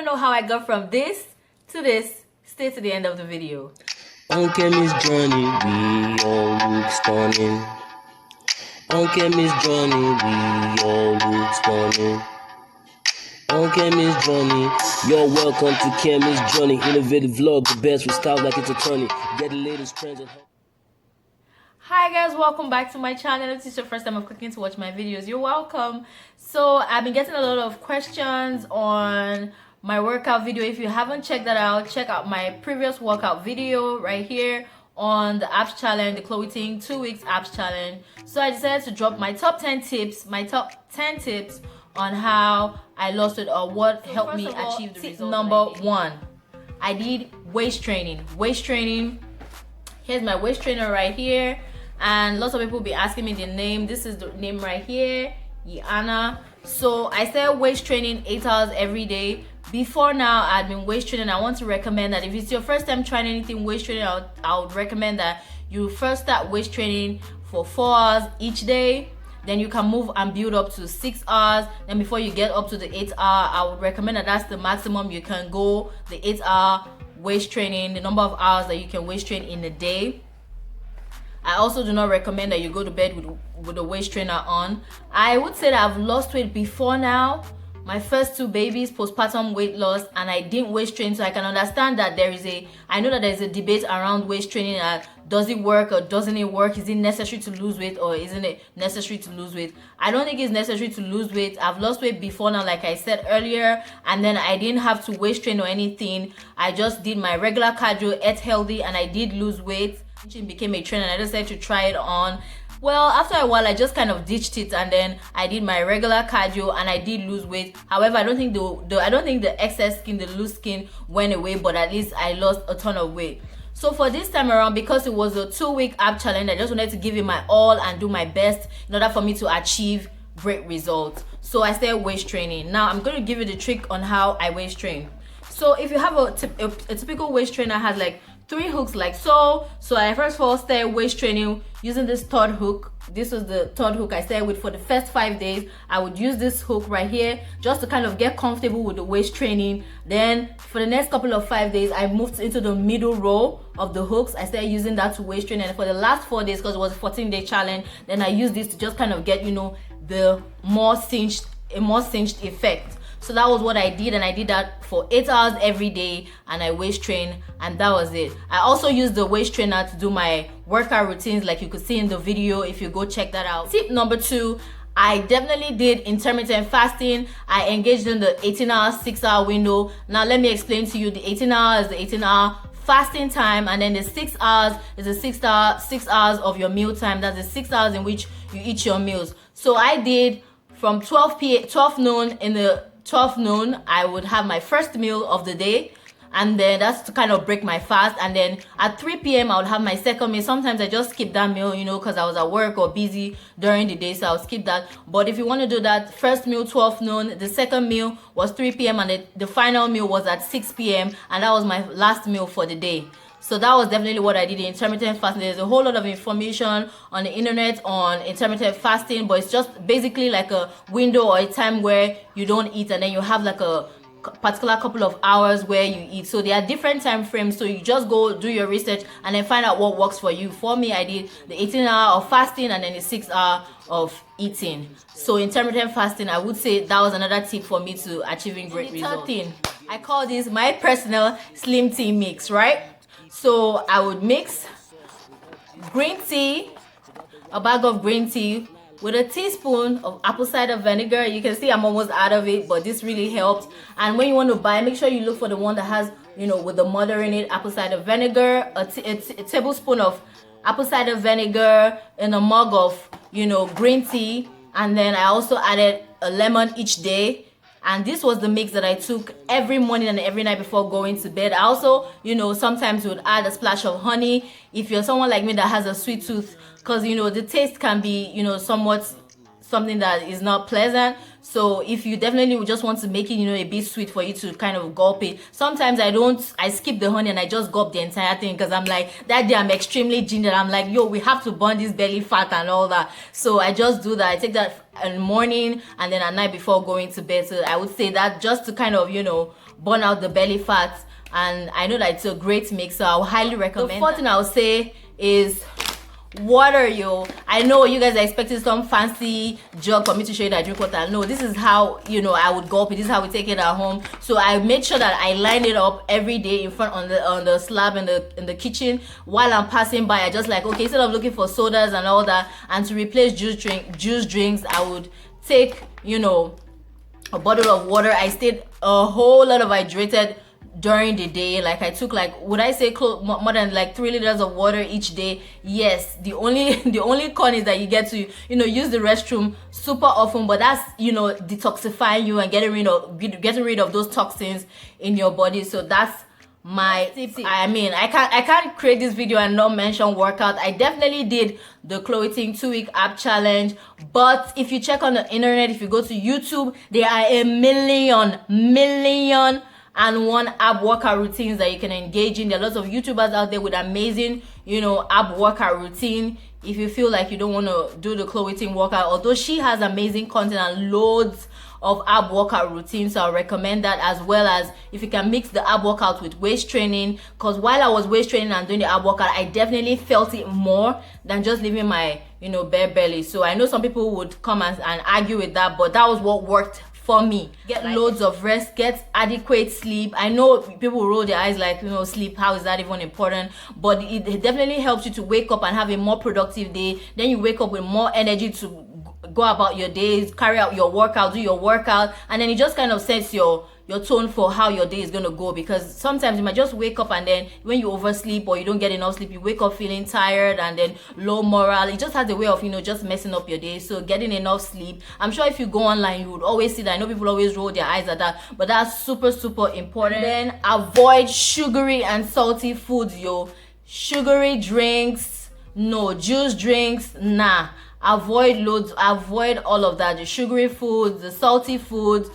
know how I got from this to this, stay to the end of the video. On Chemist journey, we all look stunning. On Chemist journey, we all look stunning. On Chemist journey, you're welcome to Chemist journey. Innovative vlog, the best with styles like it's a attorney. Get the latest trends and Hi guys, welcome back to my channel. If this is your first time of clicking to watch my videos, you're welcome. So I've been getting a lot of questions on my workout video. If you haven't checked that out, check out my previous workout video right here on the abs challenge, the Chloe Ting 2 weeks abs challenge. So I decided to drop my top 10 tips on how I lost it or what helped me achieve the result. Number one, I did waist training. Here's my waist trainer right here, and lots of people be asking me the name. This is the name right here, Yana. So I started weight training 8 hours every day. Before now, I'd been weight training. I want to recommend that if it's your first time trying anything weight training, I would recommend that you first start weight training for 4 hours each day. Then you can move and build up to 6 hours. Then before you get up to the 8 hour, I would recommend that that's the maximum you can go, the 8 hour weight training, the number of hours that you can weight train in a day. I also do not recommend that you go to bed with a waist trainer on. I would say that I've lost weight before now. My first 2 babies, postpartum weight loss, and I didn't waist train, so I can understand that I know that there's a debate around waist training. Does it work or doesn't it work? Is it necessary to lose weight or isn't it necessary to lose weight? I don't think it's necessary to lose weight. I've lost weight before now, like I said earlier, and then I didn't have to waist train or anything. I just did my regular cardio, ate healthy, and I did lose weight. Became a trainer and I decided to try it on. Well, after a while I just kind of ditched it, and then I did my regular cardio and I did lose weight. However, I don't think the excess skin, the loose skin went away, but at least I lost a ton of weight. So for this time around, because it was a 2-week ab challenge, I just wanted to give it my all and do my best in order for me to achieve great results. So I started waist training. Now I'm going to give you the trick on how I waist train. So if you have a typical waist trainer has like 3 hooks like so. So I first of all started waist training using this 3rd hook. This was the 3rd hook I started with for the first 5 days. I would use this hook right here just to kind of get comfortable with the waist training. Then for the next couple of 5 days, I moved into the middle row of the hooks. I started using that to waist train, and for the last 4 days, because it was a 14-day challenge, then I used this to just kind of get, you know, a more cinched effect. So that was what I did, and I did that for 8 hours every day, and I waist trained, and that was it. I also used the waist trainer to do my workout routines like you could see in the video if you go check that out. Tip number 2, I definitely did intermittent fasting. I engaged in the 18-hour, 6-hour window. Now let me explain to you. The 18 hours is the 18-hour fasting time, and then the 6 hours is the 6 hours of your meal time. That's the 6 hours in which you eat your meals. So I did from 12 noon. In the 12 noon, I would have my first meal of the day, and then that's to kind of break my fast. And then at 3 p.m. I would have my second meal. Sometimes I just skip that meal, you know, because I was at work or busy during the day, so I'll skip that. But if you want to do that, first meal 12 noon, the second meal was 3 p.m. and the final meal was at 6 p.m. and that was my last meal for the day. So that was definitely what I did in intermittent fasting. There's a whole lot of information on the internet on intermittent fasting, but it's just basically like a window or a time where you don't eat, and then you have like a particular couple of hours where you eat. So there are different time frames, so you just go do your research and then find out what works for you. For me, I did the 18 hour of fasting and then the 6 hour of eating. So intermittent fasting, I would say that was another tip for me to achieving great results. Thing, I call this my personal slim tea mix, right? So I would mix green tea, a bag of green tea, with a teaspoon of apple cider vinegar. You can see I'm almost out of it, but this really helped. And when you want to buy, make sure you look for the one that has, you know, with the mother in it, apple cider vinegar, a tablespoon of apple cider vinegar in a mug of, you know, green tea. And then I also added a lemon each day. And this was the mix that I took every morning and every night before going to bed. I also, you know, sometimes would add a splash of honey if you're someone like me that has a sweet tooth, because, you know, the taste can be, you know, somewhat something that is not pleasant. So if you definitely would just want to make it, you know, a bit sweet for you to kind of gulp it. Sometimes I skip the honey and I just gulp the entire thing, because I'm like, that day I'm extremely ginger. I'm like, yo, we have to burn this belly fat and all that. So I just do that. I take that in the morning and then at night before going to bed. So I would say that just to kind of, you know, burn out the belly fat, and I know that it's a great mix, so I'll highly recommend. The fourth thing I'll say is water, yo. I know you guys are expecting some fancy jug for me to show you that I drink water. No, this is how, you know, I would gulp it. This is how we take it at home. So I made sure that I line it up every day in front on the slab in the kitchen. While I'm passing by, I just like, okay, instead of looking for sodas and all that, and to replace juice drinks, I would take, you know, a bottle of water. I stayed a whole lot of hydrated during the day. Like I took, like, would I say more than like 3 liters of water each day? Yes. The only con is that you get to, you know, use the restroom super often, but that's, you know, detoxifying you and getting rid of those toxins in your body. So that's my tip. I mean, I can't create this video and not mention workout. I definitely did the Chloe Ting 2-week ab challenge, but if you check on the internet, if you go to YouTube, there are a million and one ab workout routines that you can engage in. There are lots of YouTubers out there with amazing, you know, ab workout routine. If you feel like you don't want to do the Chloe Ting workout, although she has amazing content and loads of ab workout routines, so I'll recommend that, as well as if you can mix the ab workout with waist training, because while I was waist training and doing the ab workout, I definitely felt it more than just leaving my, you know, bare belly. So I know some people would come and argue with that, but that was what worked for me. Get loads of rest, get adequate sleep. I know people roll their eyes like, you know, sleep, how is that even important? But it definitely helps you to wake up and have a more productive day. Then you wake up with more energy to go about your days, carry out your workout, do your workout, and then it just kind of sets your tone for how your day is going to go. Because sometimes you might just wake up and then when you oversleep or you don't get enough sleep, you wake up feeling tired and then low morale. It just has a way of, you know, just messing up your day. So getting enough sleep, I'm sure if you go online, you would always see that. I know people always roll their eyes at that, but that's super important. And then avoid sugary and salty foods, yo. Sugary drinks, no. Juice drinks, nah. Avoid all of that. The sugary foods, the salty foods,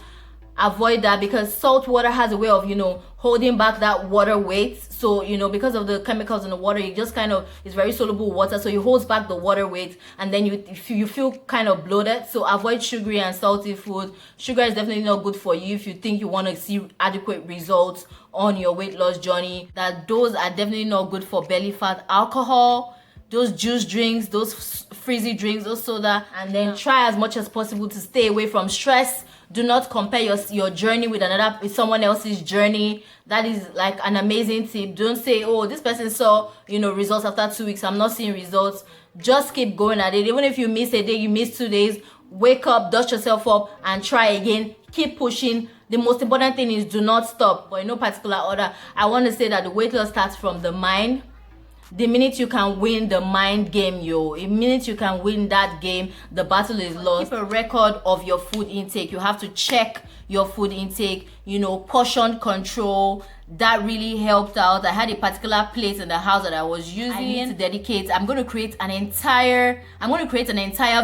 avoid that, because salt water has a way of, you know, holding back that water weight. So, you know, because of the chemicals in the water, it just kind of is very soluble water, so it holds back the water weight, and then you feel kind of bloated. So avoid sugary and salty food. Sugar is definitely not good for you if you think you want to see adequate results on your weight loss journey. That those are definitely not good for belly fat. Alcohol, those juice drinks, those frizzy drinks, those soda, and then try as much as possible to stay away from stress. Do not compare your journey with someone else's journey. That is like an amazing tip. Don't say, oh, this person saw, you know, results after 2 weeks, I'm not seeing results. Just keep going at it. Even if you miss a day, you miss 2 days, wake up, dust yourself up, and try again. Keep pushing. The most important thing is do not stop. But in no particular order, I want to say that the weight loss starts from the mind. The minute you can win the mind game, yo, the minute you can win that game, the battle is lost. Keep a record of your food intake. You have to check your food intake, you know, portion control. That really helped out. I had a particular plate in the house that I was using. I need to dedicate. I'm going to create an entire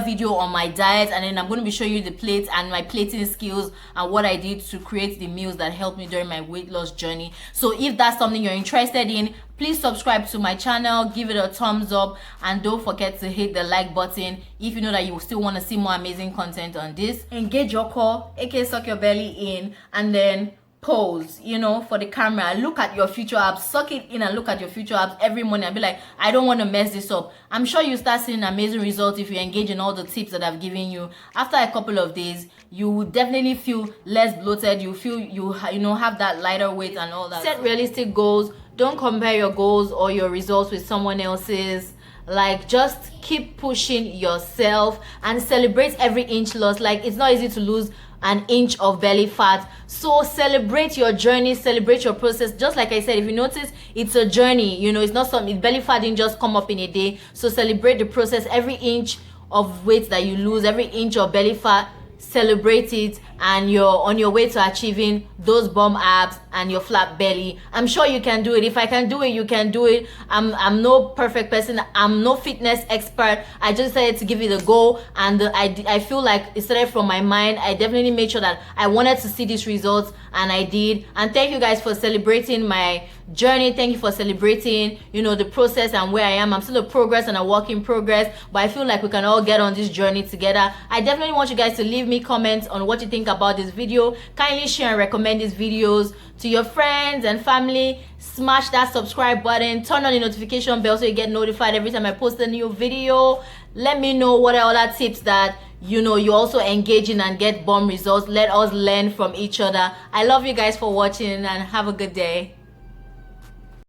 video on my diet, and then I'm going to be showing you the plates and my plating skills and what I did to create the meals that helped me during my weight loss journey. So if that's something you're interested in, please subscribe to my channel, give it a thumbs up, and don't forget to hit the like button if you know that you still want to see more amazing content on this. Engage your core, aka suck your belly in, and then pose, you know, for the camera. Look at your future abs, suck it in and look at your future abs every morning and be like, I don't want to mess this up. I'm sure you start seeing amazing results if you engage in all the tips that I've given you. After a couple of days, you will definitely feel less bloated. You feel you know, have that lighter weight and all that. Set realistic goals. Don't compare your goals or your results with someone else's. Like, just keep pushing yourself and celebrate every inch lost. Like, it's not easy to lose an inch of belly fat, so celebrate your journey, celebrate your process. Just like I said, if you notice, it's a journey, you know, it's not something, belly fat didn't just come up in a day. So celebrate the process. Every inch of weight that you lose, every inch of belly fat, celebrate it, and you're on your way to achieving those bomb abs and your flat belly. I'm sure you can do it. If I can do it, you can do it. I'm no perfect person. I'm no fitness expert. I just decided to give it a go, and I feel like it started from my mind. I definitely made sure that I wanted to see these results, and I did. And thank you guys for celebrating my journey. Thank you for celebrating, you know, the process and where I am. I'm still a progress and a work in progress, but I feel like we can all get on this journey together. I definitely want you guys to leave me comments on what you think about this video. Kindly share and recommend these videos to your friends and family. Smash that subscribe button, turn on the notification bell so you get notified every time I post a new video. Let me know what are other tips that you know you also engage in and get bomb results. Let us learn from each other. I love you guys for watching and have a good day.